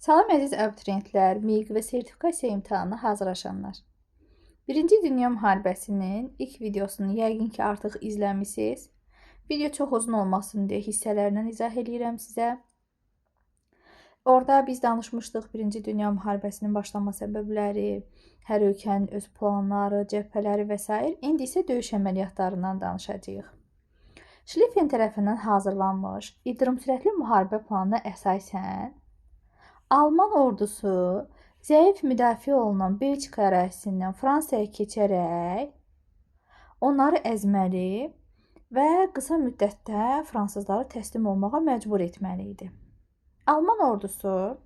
Salam əziz abituriyentlər, MİQ və sertifikasiya imtahanına hazırlaşanlar. Birinci Dünya Müharibəsinin ilk videosunu yəqin ki artıq izləmisiniz. Video çox uzun olmasın deyə hissələrlə izah edirəm sizə. Orada biz danışmışdıq Birinci Dünya Müharibəsinin başlama səbəbləri, hər ölkənin öz planları, cəbhələri və s. İndi isə döyüş əməliyyatlarından danışacağıq. Şlifen tərəfindən hazırlanmış ildırım sürətli müharibə planına əsasən Alman ordusu zəif müdafiə olunan Belçika ərazisindən Fransaya keçərək onları əzməli və qısa müddətdə fransızları təslim olmağa məcbur etməli idi. Alman ordusu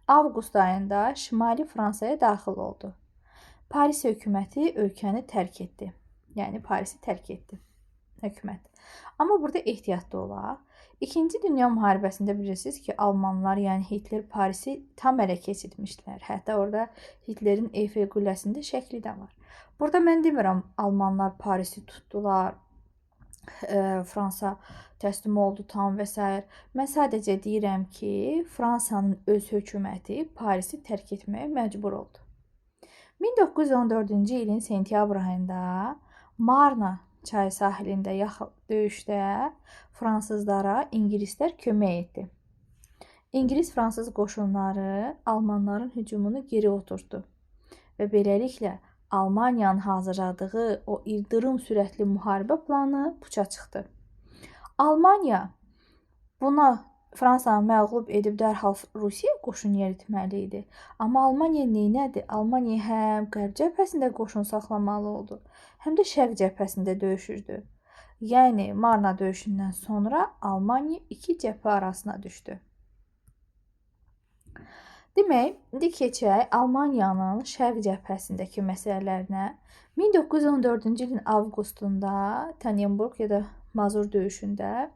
avqust ayında Şimali Fransaya daxil oldu. Paris hökuməti ölkəni tərk etdi. Yəni Parisi tərk etdi hökumət. Amma burada ehtiyatlı olaq. İkinci Dünya Müharibəsində bilirsiniz ki, Almanlar, yəni Hitler Parisi tam ələ keçirmişdilər. Hətta orada Hitlerin Eyfel qülləsində şəkli də var. Burada mən demirəm Almanlar Parisi tutdular, Fransa təslim oldu tam və s. Mən sadəcə deyirəm ki, Fransanın öz hökuməti Parisi tərk etməyə məcbur oldu. 1914-cü ilin sentyabr ayında Marna çayı sahilində döyüşdə fransızlara ingilislər kömək etdi. İngilis-fransız qoşunları Almanların hücumunu geri oturtdu və beləliklə Almaniyanın hazırladığı o ildırım sürətli müharibə planı puça çıxdı. Almaniya buna Fransanı məğlub edib dərhal Rusiyaya qoşun yeritməli idi. Amma Almaniya neynədi? Almaniya həm qərb cəbhəsində qoşun saxlamalı oldu, həm də şərq cəbhəsində döyüşürdü. Yəni Marna döyüşündən sonra Almaniya iki cəbhə arasına düşdü. Demək, indi keçək Almaniyanın şərq cəbhəsindəki məsələlərinə. 1914-cü ilin avqustunda Tannenberg ya da Mazur döyüşündə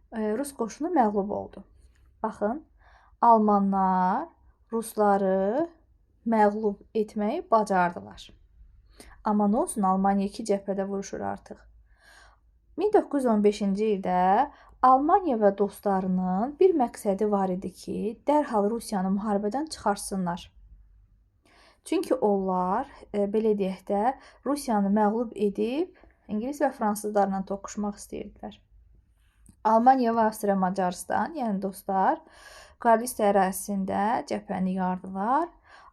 Rus qoşunu məğlub oldu. Baxın, Almanlar Rusları məğlub etməyi bacardılar. Amma nə olsun, Almaniya iki cəbhədə vuruşur artıq. 1915-ci ildə Almaniya və dostlarının bir məqsədi var idi ki, dərhal Rusiyanı müharibədən çıxarsınlar. Çünki onlar, belə deyək də, Rusiyanı məğlub edib İngilis və fransızlarla toqquşmaq istəyirdilər. Almaniya və Avstriya-Macaristan, yəni dostlar, Qarlist ərazisində cəbhəni yardılar.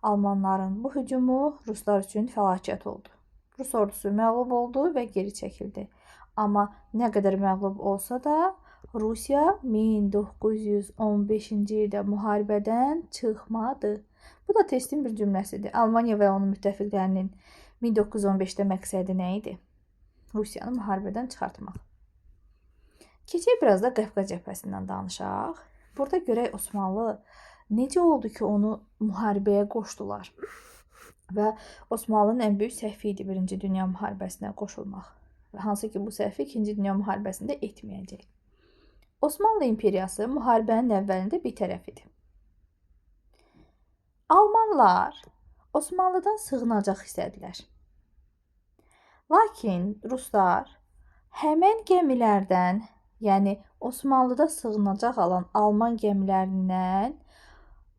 Almanların bu hücumu Ruslar üçün fəlakət oldu. Rus ordusu məğlub oldu və geri çəkildi. Amma nə qədər məğlub olsa da, Rusiya 1915-ci ildə müharibədən çıxmadı. Bu da testin bir cümləsidir. Almaniya və onun müttəfiqlərinin 1915-də məqsədi nə idi? Rusiyanı müharibədən çıxartmaq. Keçək biraz da Qafqaz cəbhəsindən danışaq. Burada görək Osmanlı necə oldu ki, onu müharibəyə qoşdular. Və Osmanlının ən böyük səhvi idi Birinci Dünya Müharibəsinə qoşulmaq. Və hansı ki, bu səhvi İkinci Dünya Müharibəsində etməyəcək. Osmanlı imperiyası müharibənin əvvəlində bir tərəf idi. Almanlar Osmanlıdan sığınacaq istədilər. Lakin Ruslar həmən gəmilərdən, yəni Osmanlıda sığınacaq alan Alman gəmilərindən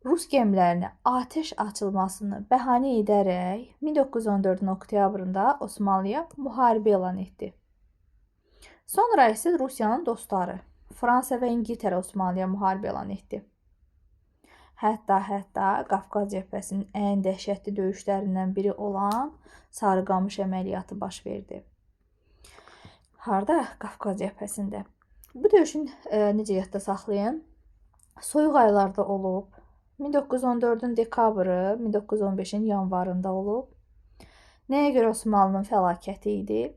Rus gəmilərinə atəş açılmasını bəhanə edərək 1914-ün oktyabrında Osmanlıya müharibə elan etdi. Sonra isə Rusiyanın dostları Fransa və İngiltərə Osmanlıya müharibə elan etdi. Hətta Qafqaz cəbhəsinin ən dəhşətli döyüşlərindən biri olan Sarıqamış əməliyyatı baş verdi. Harda? Qafqaz cəbhəsində. Bu döyüşün necə yadda saxlayın? Soyuq aylarda olub. 1914-ün dekabrı, 1915-in yanvarında olub. Nəyə görə Osmanlının fəlakəti idi?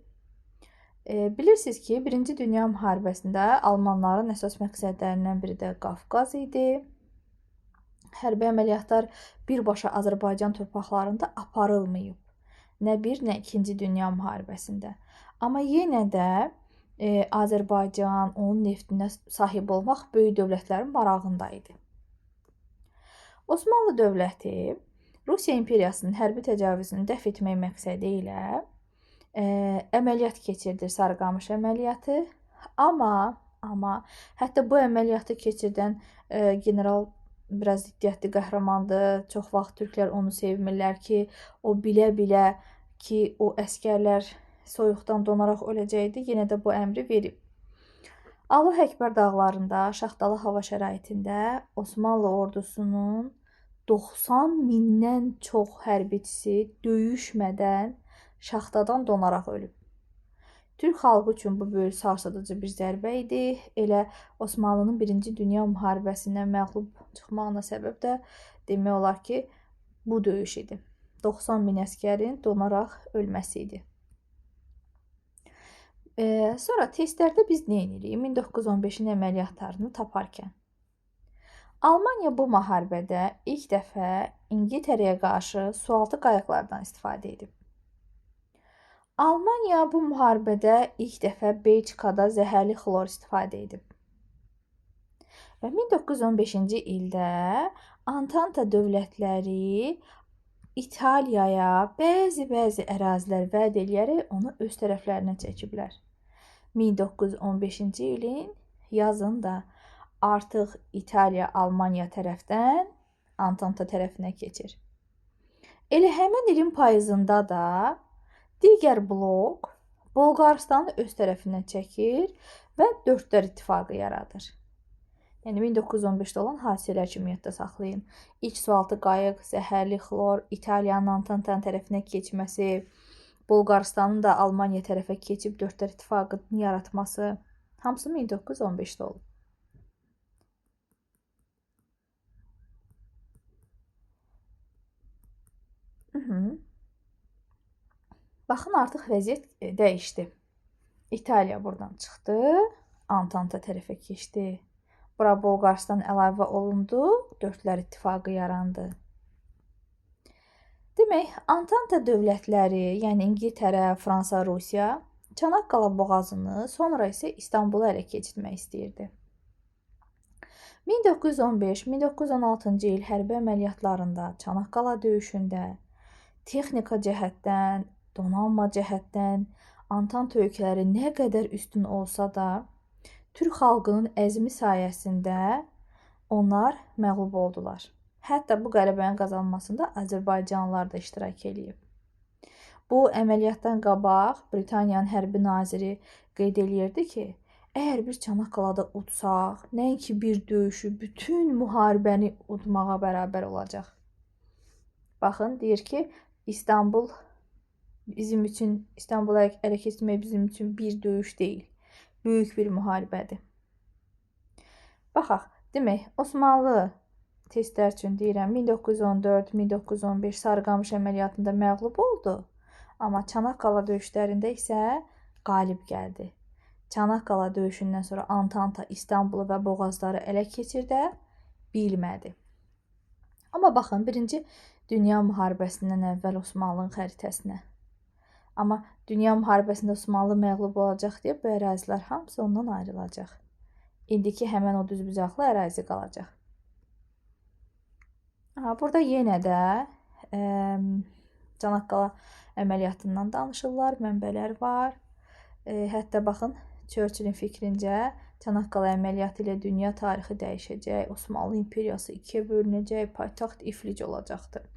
Bilirsiniz ki, Birinci Dünya Müharibəsində Almanların əsas məqsədlərindən biri də Qafqaz idi. Hərbi əməliyyatlar birbaşa Azərbaycan torpaqlarında aparılmayıb. Nə bir, nə İkinci Dünya Müharibəsində. Amma yenə də Azərbaycan, onun neftinə sahib olmaq böyük dövlətlərin marağında idi. Osmanlı dövləti Rusiya imperiyasının hərbi təcavüzünü dəf etmək məqsədi ilə əməliyyat keçirdir, Sarıqamış əməliyyatı. Amma hətta bu əməliyyatı keçirdən general biraz ziddiyyətli qəhrəmandır. Çox vaxt türklər onu sevmirlər ki, o bilə-bilə ki, o əsgərlər soyuqdan donaraq öləcəkdi, yenə də bu əmri verib. Alı Həkbər dağlarında şaxtalı hava şəraitində Osmanlı ordusunun 90 mindən çox hərbiçisi döyüşmədən şaxtadan donaraq ölüb. Türk xalqı üçün bu böyük sarsıdıcı bir zərbə idi. Elə Osmanlının 1-ci Dünya müharibəsindən məğlub çıxmağına səbəb də demək olar ki, bu döyüş idi. 90 min əskərin donaraq ölməsi idi. Sonra testlərdə biz nə edirik? 1915-in əməliyyatlarını taparkən. Almaniya bu müharibədə ilk dəfə İngiltərəyə qarşı sualtı qayıqlardan istifadə edib. Almaniya bu müharibədə ilk dəfə Belçikada zəhərli xlor istifadə edib. Və 1915-ci ildə Antanta dövlətləri İtaliyaya bəzi ərazilər vəd edərək onu öz tərəflərinə çəkiblər. 1915-ci ilin yazında artıq İtaliya Almaniya tərəfdən Antanta tərəfinə keçir. Elə həmin ilin payızında da digər blok Bolqarıstanı öz tərəfinə çəkir və Dördlər İttifaqı yaradır. Yəni 1915-də olan hadisələr kimi yadda saxlayın. İlk sualtı qayıq, zəhərli xlor, İtaliyanın Antantanın tərəfinə keçməsi, Bolqarıstanın da Almaniya tərəfə keçib Dördlər İttifaqını yaratması, hamısı 1915-də olub. Baxın, artıq vəziyyət dəyişdi. İtaliya buradan çıxdı, Antanta tərəfə keçdi. Bura Bolqarıstan əlavə olundu, Dördlər İttifaqı yarandı. Demək, Antanta dövlətləri, yəni İngiltərə, Fransa, Rusiya Çanaqqala boğazını, sonra isə İstanbulu ələ keçirmək istəyirdi. 1915-1916-cı il hərbi əməliyyatlarında, Çanaqqala döyüşündə texnika cəhətdən, donanma cəhətdən Antanta ölkələri nə qədər üstün olsa da, Türk xalqının əzmi sayəsində onlar məğlub oldular. Hətta bu qələbənin qazanmasında Azərbaycanlılar da iştirak edib. Bu əməliyyatdan qabaq Britaniyanın hərbi naziri qeyd eləyirdi ki, əgər biz Çanaqqalada udsaq, nəinki bir döyüşü, bütün müharibəni udmağa bərabər olacaq. Baxın, deyir ki, İstanbulu ələ keçirmək bizim üçün bir döyüş deyil, böyük bir müharibədir. Baxaq, demək, Osmanlı testlər üçün deyirəm, 1914-1915 Sarıqamış əməliyyatında məğlub oldu, amma Çanaqqala döyüşlərində isə qalib gəldi. Çanaqqala döyüşündən sonra Antanta İstanbulu və boğazları ələ keçirdə bilmədi. Amma baxın, 1-ci Dünya müharibəsindən əvvəl Osmanlının xəritəsinə. Amma Dünya müharibəsində Osmanlı məğlub olacaq deyə bu ərazilər hamısı ondan ayrılacaq. İndiki həmən o düzbucaqlı ərazi qalacaq. Burada yenə də Çanaqqala əməliyyatından danışırlar, mənbələr var. Hətta baxın, Churchillin fikrincə Çanaqqala əməliyyatı ilə dünya tarixi dəyişəcək, Osmanlı imperiyası ikiyə bölünəcək, paytaxt iflic olacaqdır.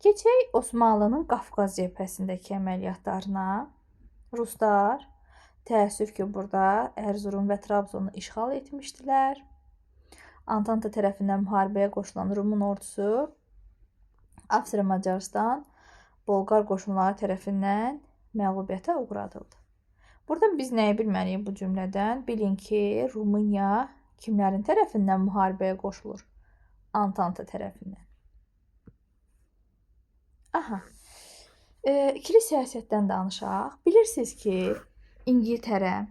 Keçək Osmanlının Qafqaz cəbhəsindəki əməliyyatlarına. Ruslar təəssüf ki, burada Ərzurum və Trabzonu işğal etmişdilər. Antanta tərəfindən müharibəyə qoşulan Rumun ordusu Avstriya, Macaristan, Bolqar qoşunları tərəfindən məğlubiyyətə uğradıldı. Burada biz nəyi bilməliyik bu cümlədən? Bilin ki, Rumıniya kimlərin tərəfindən müharibəyə qoşulur? Antanta tərəfindən. İkili siyasətdən danışaq. Bilirsiniz ki, İngiltərə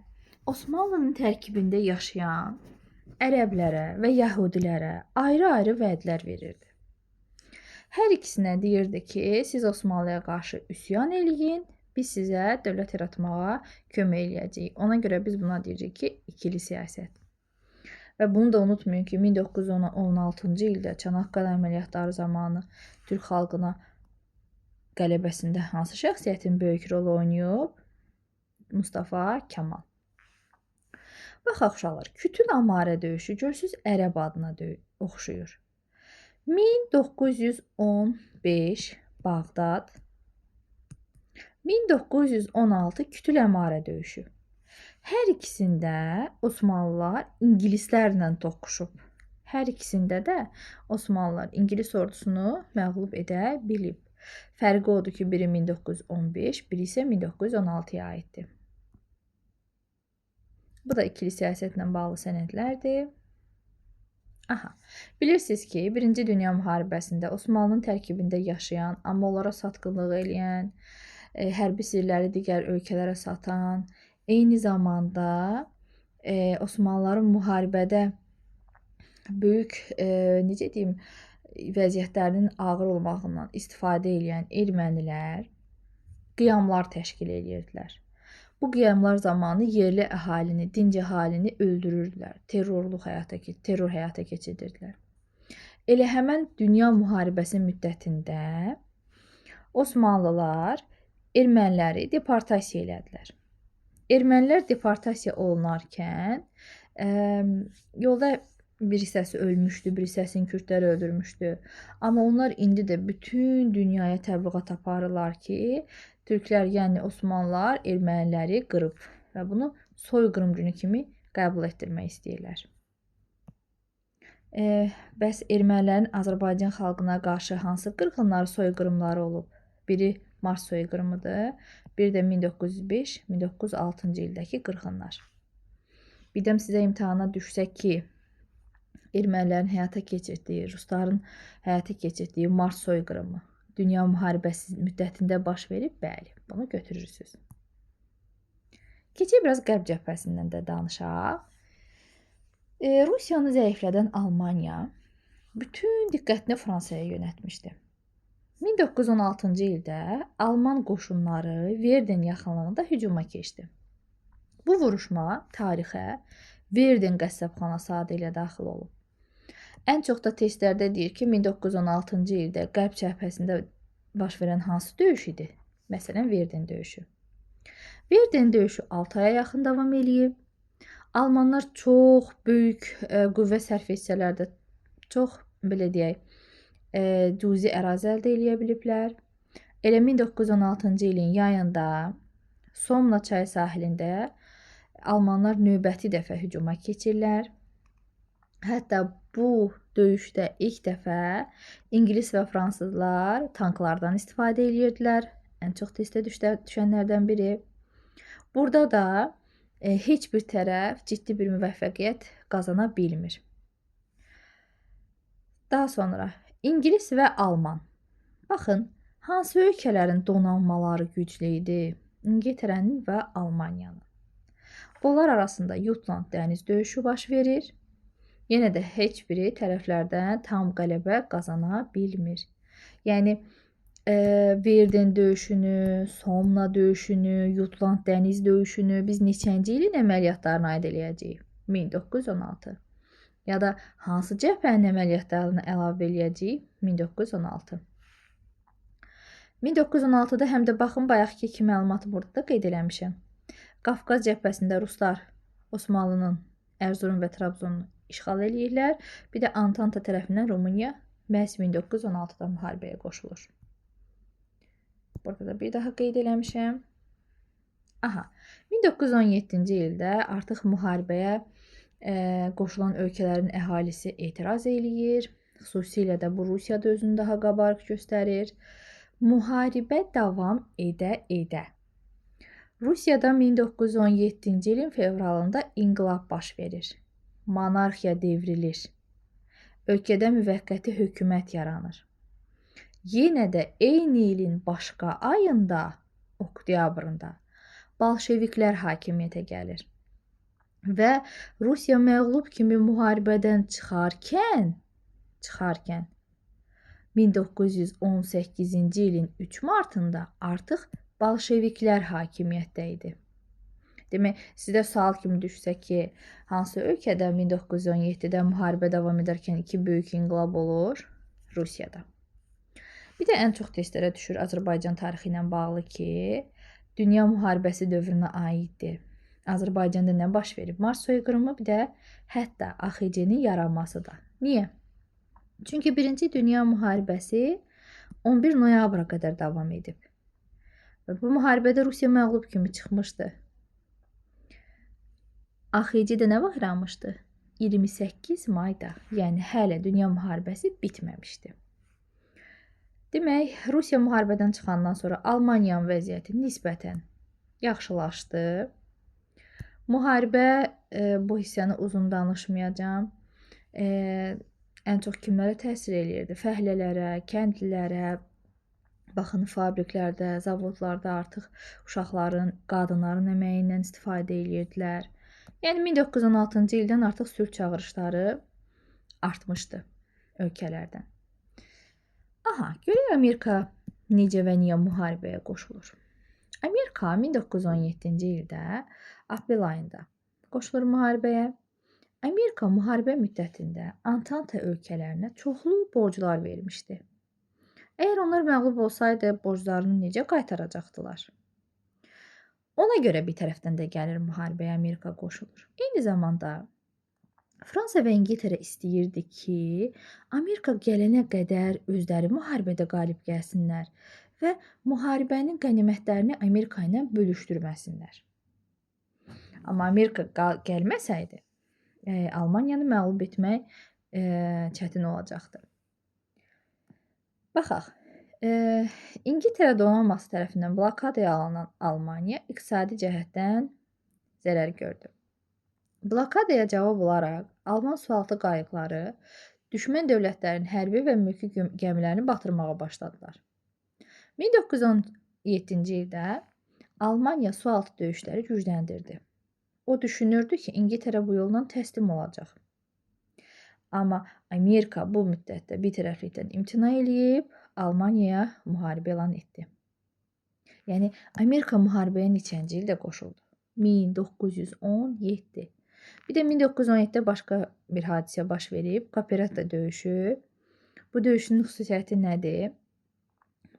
Osmanlının tərkibində yaşayan ərəblərə və yəhudilərə ayrı-ayrı vədlər verirdi. Hər ikisinə deyirdi ki, siz Osmanlıya qarşı üsyan eləyin, biz sizə dövlət yaratmağa kömək eləyəcəyik. Ona görə biz buna deyirik ki, ikili siyasət. Və bunu da unutmayın ki, 1916-cı ildə Çanaqqala əməliyyatları zamanı Türk xalqına qələbəsində hansı şəxsiyyətin böyük rol oynayıb? Mustafa Kemal. Baxaq uşaqlar, Kütül Amare döyüşü görürsüz ərəb adına oxşuyur. 1915 Bağdad, 1916 Kütül Əmarə döyüşü. Hər ikisində Osmanlılar ingilislərlə toqquşub. Hər ikisində də Osmanlılar İngilis ordusunu məğlub edə bilib. Fərqi odur ki, biri 1915, biri isə 1916-ya aiddir. Bu da ikili siyasətlə bağlı sənədlərdir. Aha, bilirsiniz ki, 1-ci Dünya müharibəsində Osmanlının tərkibində yaşayan, amma onlara satqınlıq eləyən, hərbi sirləri digər ölkələrə satan, eyni zamanda Osmanlıların müharibədə böyük, necə deyim, vəziyyətlərinin ağır olmağından istifadə edən ermənilər qiyamlar təşkil edirdilər. Bu qiyamlar zamanı yerli əhalini, dinc əhalini öldürürdülər, terror həyata keçirirdilər. Elə həmən dünya müharibəsi müddətində Osmanlılar erməniləri deportasiya elədilər. Ermənilər deportasiya olunarkən yolda bir hissəsi ölmüşdü, bir hissəsini kürdlər öldürmüşdü. Amma onlar indi də bütün dünyaya təbliğat aparırlar ki, türklər, yəni Osmanlılar erməniləri qırıb və bunu soyqırım günü kimi qəbul etdirmək istəyirlər. Bəs ermənilərin Azərbaycan xalqına qarşı hansı qırğınları, soyqırımları olub? Biri Mars soyqırımıdır, biri də 1905-1906-cı ildəki qırğınlar. Bir də sizə imtahana düşsə ki, ermənilərin həyata keçirdiyi, rusların həyata keçirdiyi Mars soyqırımı dünya müharibəsi müddətində baş verib, bəli, bunu götürürsünüz. Keçək biraz qərb cəbhəsindən də danışaq. Rusiyanı zəiflədən Almaniya bütün diqqətini Fransaya yönəltmişdi. 1916-cı ildə Alman qoşunları Verden yaxınlığında hücuma keçdi. Bu vuruşma tarixə Verden qəssabxanası adı ilə daxil olub. Ən çox da testlərdə deyir ki, 1916-cı ildə qərb cəbhəsində baş verən hansı döyüş idi? Məsələn, Verden döyüşü. Verden döyüşü 6 aya yaxın davam eləyib. Almanlar çox böyük qüvvə sərf etsələr də çox, belə deyək, cüzi ərazi əldə eləyə biliblər. Elə 1916-cı ilin yayında Somna çayı sahilində Almanlar növbəti dəfə hücuma keçirlər. Hətta bu döyüşdə ilk dəfə İngilis və fransızlar tanklardan istifadə edirdilər. Ən çox testə düşənlərdən biri. Burada da heç bir tərəf ciddi bir müvəffəqiyyət qazana bilmir. Daha sonra İngilis və Alman. Baxın, hansı ölkələrin donanmaları güclü idi? İngiltərənin və Almaniyanın. Bunlar arasında Jutland dəniz döyüşü baş verir. Yenə də heç biri tərəflərdən tam qələbə qazana bilmir. Yəni, Verden döyüşünü, Somna döyüşünü, Jutland dəniz döyüşünü biz neçənci ilin əməliyyatlarına aid eləyəcəyik? 1916. Ya da hansı cəbhənin əməliyyatlarını əlavə eləyəcəyik? 1916. 1916-da həm də baxın, bayaqki iki məlumatı burada da qeyd eləmişəm. Qafqaz cəbhəsində ruslar Osmanlının Ərzurum və Trabzonu işğal eləyirlər. Bir də Antanta tərəfindən Rumıniya məhz 1916-da müharibəyə qoşulur. Burada da bir daha qeyd eləmişəm. 1917-ci ildə artıq müharibəyə qoşulan ölkələrin əhalisi etiraz eləyir. Xüsusilə də bu Rusiyada özünü daha qabarıq göstərir. Müharibə davam edə. Rusiyada 1917-ci ilin fevralında inqilab baş verir. Monarxiya devrilir. Ölkədə müvəqqəti hökumət yaranır. Yenə də eyni ilin başqa ayında, oktyabrında, bolşeviklər hakimiyyətə gəlir. Və Rusiya məğlub kimi müharibədən çıxarkən 1918-ci ilin 3 martında artıq bolşeviklər hakimiyyətdə idi. Demək, sizə sual kimi düşsə ki, hansı ölkədə 1917-də müharibə davam edərkən iki böyük inqilab olur? Rusiyada. Bir də ən çox testlərə düşür Azərbaycan tarixi ilə bağlı ki, dünya müharibəsi dövrünə aiddir. Azərbaycanda nə baş verib? Mars soyqırımı, bir də hətta AXC-nin yaranması da. Niyə? Çünki 1-ci Dünya müharibəsi 11 noyabra qədər davam edib. Və bu müharibədə Rusiya məğlub kimi çıxmışdı. AXC-də nə vaxt yaranmışdı? 28 mayda. Yəni hələ dünya müharibəsi bitməmişdi. Demək, Rusiya müharibədən çıxandan sonra Almaniyanın vəziyyəti nisbətən yaxşılaşdı. Müharibə, bu hissəni uzun danışmayacağam. Ən çox kimlərə təsir eləyirdi? Fəhlələrə, kəndlilərə, baxın, fabriklərdə, zavodlarda artıq uşaqların, qadınların əməyindən istifadə eləyirdilər. Yəni 1916-cı ildən artıq sülh çağırışları artmışdı ölkələrdən. Aha, görək Amerika necə və niyə müharibəyə qoşulur? Amerika 1917-ci ildə aprel ayında qoşulur müharibəyə. Amerika müharibə müddətində Antanta ölkələrinə çoxlu borclar vermişdi. Əgər onlar məğlub olsaydı, borclarını necə qaytaracaqdılar? Ona görə bir tərəfdən də gəlir müharibəyə Amerika qoşulur. Eyni zamanda Fransa və İngiltərə istəyirdi ki, Amerika gələnə qədər özləri müharibədə qalib gəlsinlər və müharibənin qənimətlərini Amerika ilə bölüşdürməsinlər. Amma Amerika gəlməsəydi, Almaniyanı məğlub etmək çətin olacaqdı. Baxaq, İngiltərə donanması tərəfindən blokadaya alınan Almaniya iqtisadi cəhətdən zərər gördü. Blokadaya cavab olaraq Alman sualtı qayıqları düşmən dövlətlərin hərbi və mülki gəmilərini batırmağa başladılar. 1917-ci ildə Almaniya sualtı döyüşləri gücləndirdi. O düşünürdü ki, İngiltərə bu yolla təslim olacaq. Amma Amerika bu müddətdə bitərəflikdən imtina eləyib Almaniyaya müharibə elan etdi. Yəni Amerika müharibəyə neçənci ildə qoşuldu? 1917. Bir də 1917-də başqa bir hadisə baş verib, Kaperata döyüşü. Bu döyüşün xüsusiyyəti nədir?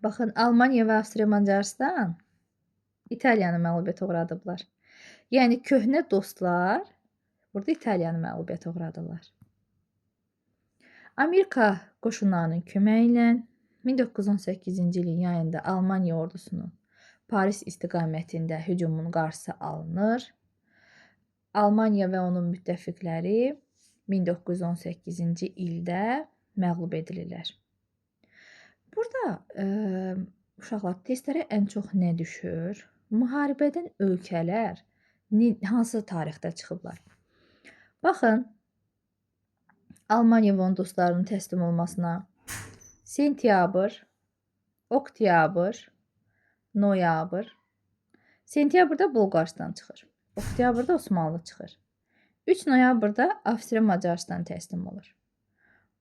Baxın, Almaniya və Avstriya-Macaristan İtaliyanı məğlubiyyətə uğradıblar. Yəni köhnə dostlar burada İtaliyanı məğlubiyyətə uğradılar. Amerika qoşunlarının köməyi ilə 1918-ci ilin yayında Almaniya ordusunun Paris istiqamətində hücumunun qarşısı alınır. Almaniya və onun müttəfiqləri 1918-ci ildə məğlub edilirlər. Burada uşaqlar testlərə ən çox nə düşür? Müharibədən ölkələr hansı tarixdə çıxıblar? Baxın, Almaniya və onun dostlarının təslim olmasına sentyabr, oktyabr, noyabr. Sentyabrda Bolqarıstan çıxır. Oktyabrda Osmanlı çıxır. 3 noyabrda Avstriya-Macaristan təslim olur.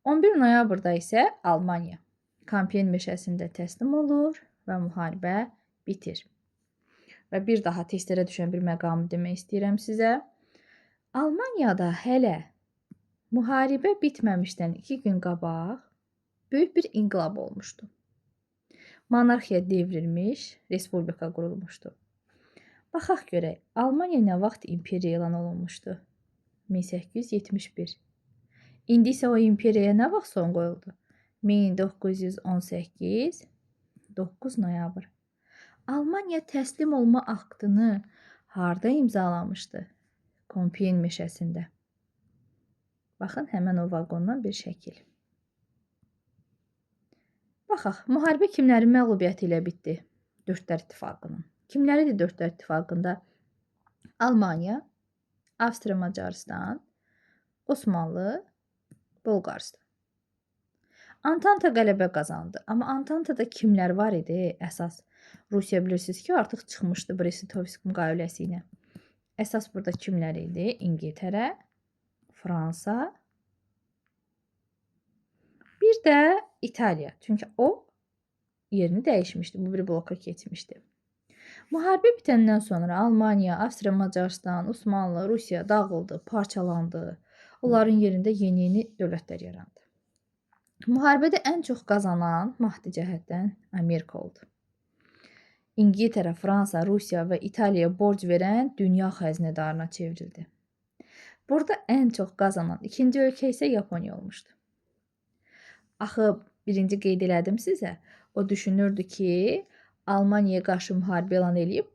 11 noyabrda isə Almaniya Kampen meşəsində təslim olur və müharibə bitir. Və bir daha testlərə düşən bir məqamı demək istəyirəm sizə. Almaniyada hələ müharibə bitməmişdən 2 gün qabaq böyük bir inqilab olmuşdu. Monarxiya devrilmiş, respublika qurulmuşdu. Baxaq görək, Almaniya nə vaxt imperiya elan olunmuşdu? 1871. İndi isə o imperiyaya nə vaxt son qoyuldu? 1918, 9 noyabr. Almaniya təslim olma aktını harda imzalamışdı? Kompiyen meşəsində. Baxın, həmən o vaqondan bir şəkil. Baxaq, müharibə kimlərin məğlubiyyəti ilə bitdi? Dördlər İttifaqının. Kimləridir Dördlər İttifaqında? Almaniya, Avstriya-Macaristan, Osmanlı, Bolqarıstan. Antanta qələbə qazandı. Amma Antantada kimlər var idi? Əsas Rusiya bilirsiniz ki, artıq çıxmışdı Brest-Litovsk müqaviləsi ilə. Əsas burada kimlər idi? İngiltərə, Fransa, bir də İtaliya. Çünki o yerini dəyişmişdi. Bu bir bloka keçmişdi. Müharibə bitəndən sonra Almaniya, Avstriya-Macaristan, Osmanlı, Rusiya dağıldı, parçalandı. Onların yerində yeni dövlətlər yarandı. Müharibədə ən çox qazanan maddi cəhətdən Amerika oldu. İngiltərə, Fransa, Rusiya və İtaliyaya borc verən dünya xəzinədarına çevrildi. Burada ən çox qazanan ikinci ölkə isə Yaponiya olmuşdu. Axı birinci qeyd elədim sizə, o düşünürdü ki, Almaniyaya qarşı müharibə elan edib,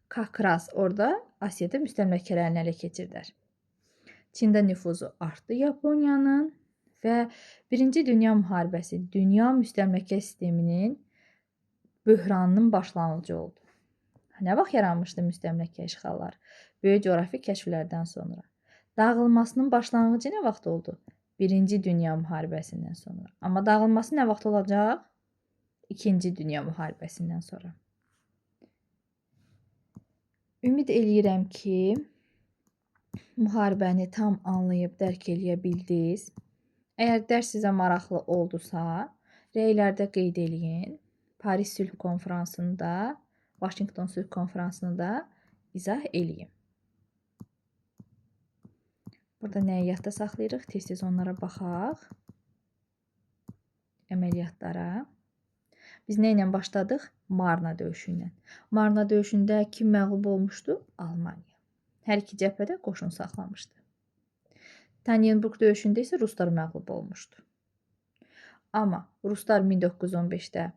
kakras orada Asiyada müstəmləkələrini ələ keçirdilər. Çində nüfuzu artdı Yaponiyanın və Birinci Dünya müharibəsi dünya müstəmləkə sisteminin böhranının başlanğıcı oldu. Nə vaxt yaranmışdı müstəmləkə işğallar? Böyük coğrafi kəşflərdən sonra. Dağılmasının başlanğıcı nə vaxt oldu? Birinci Dünya müharibəsindən sonra. Amma dağılması nə vaxt olacaq? İkinci Dünya müharibəsindən sonra. Ümid eləyirəm ki, müharibəni tam anlayıb dərk eləyə bildiniz. Əgər dərs sizə maraqlı oldusa, rəylərdə qeyd eləyin. Paris Sülh Konfransında, Vaşinqton Sülh Konfransında izah eləyin. Burada nəyi yadda saxlayırıq? Tez-tez onlara baxaq. Əməliyyatlara. Biz nə ilə başladıq? Marna döyüşü ilə. Marna döyüşündə kim məğlub olmuşdu? Almaniya. Hər iki cəbhədə qoşun saxlamışdı. Tannenberg döyüşündə isə ruslar məğlub olmuşdu. Amma ruslar 1915-də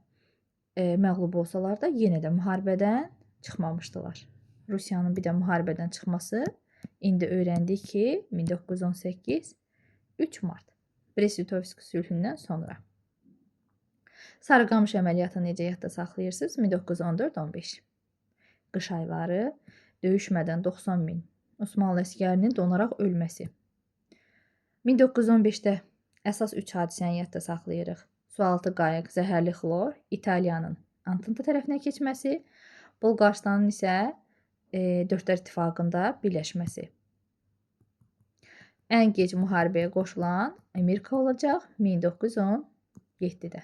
məğlub olsalar da yenə də müharibədən çıxmamışdılar. Rusiyanın bir də müharibədən çıxması indi öyrəndik ki, 1918 3 mart Brest-Litovsk sülhündən sonra. Sarıqamış əməliyyatını necə yadda saxlayırsınız? 1914-15. Qış ayları döyüşmədən 90 min Osmanlı əsgərinin donaraq ölməsi. 1915-də əsas 3 hadisəni yadda saxlayırıq. Sualtı qayıq, zəhərli xlor, İtaliyanın Antanta tərəfinə keçməsi, Bolqarıstanın isə Dördlər İttifaqında birləşməsi. Ən gec müharibəyə qoşulan Amerika olacaq 1917-də.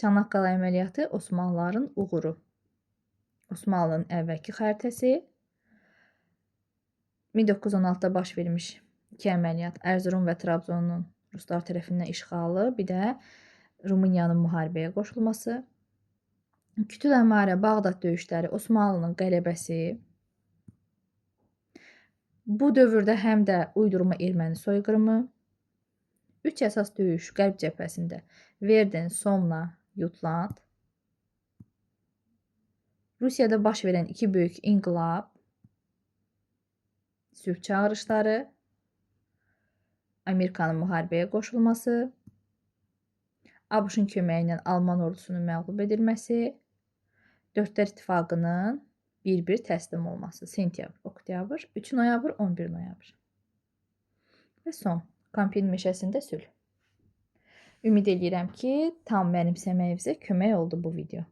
Çanaqqala əməliyyatı Osmanlıların uğuru. Osmanlının əvvəlki xəritəsi 1916-da baş vermiş 2 əməliyyat Ərzurum və Trabzonun ruslar tərəfindən işğalı, bir də Rumıniyanın müharibəyə qoşulması, Kütül Əmarə, Bağdad döyüşləri, Osmanlının qələbəsi. Bu dövrdə həm də uydurma erməni soyqırımı, 3 əsas döyüş qərb cəbhəsində Verden, Somna, Jutland, Rusiyada baş verən 2 böyük inqilab, sülh çağırışları, Amerikanın müharibəyə qoşulması, ABŞ-ın köməyi ilə Alman ordusunun məğlub edilməsi, Dördlər İttifaqının bir-bir təslim olması. Sentyabr, oktyabr, 3 noyabr, 11 noyabr. Və son, Kampiyin meşəsində sülh. Ümid edirəm ki, tam mənimsəməyinizə kömək oldu bu video.